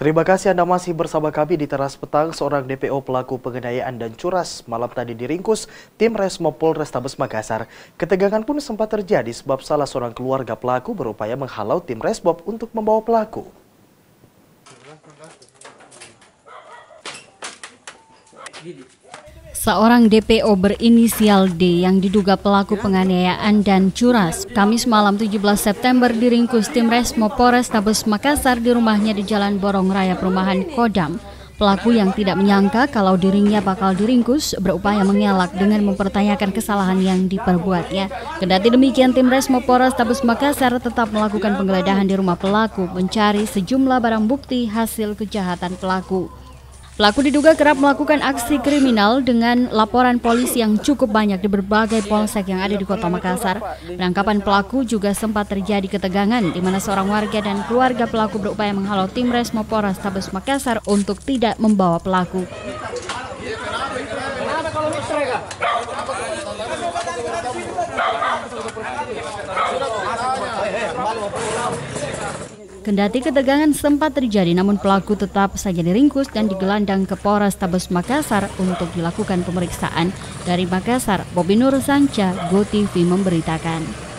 Terima kasih Anda masih bersama kami di Teras Petang. Seorang DPO pelaku penganiayaan dan curas malam tadi diringkus tim Resmo Polrestabes Makassar. Ketegangan pun sempat terjadi sebab salah seorang keluarga pelaku berupaya menghalau tim Resmob untuk membawa pelaku. Seorang DPO berinisial D yang diduga pelaku penganiayaan dan curas Kamis malam 17 September diringkus tim Resmo Polrestabes Makassar di rumahnya di Jalan Borong Raya Perumahan Kodam. Pelaku yang tidak menyangka kalau dirinya bakal diringkus berupaya mengelak dengan mempertanyakan kesalahan yang diperbuatnya. Kendati demikian, tim Resmo Polrestabes Makassar tetap melakukan penggeledahan di rumah pelaku mencari sejumlah barang bukti hasil kejahatan pelaku. Pelaku diduga kerap melakukan aksi kriminal dengan laporan polisi yang cukup banyak di berbagai polsek yang ada di Kota Makassar. Penangkapan pelaku juga sempat terjadi ketegangan di mana seorang warga dan keluarga pelaku berupaya menghalau tim Resmo Polrestabes Makassar untuk tidak membawa pelaku. Kendati ketegangan sempat terjadi, namun pelaku tetap saja diringkus dan digelandang ke Polrestabes Makassar untuk dilakukan pemeriksaan. Dari Makassar, Bobi Nur Sanca, GoTV memberitakan.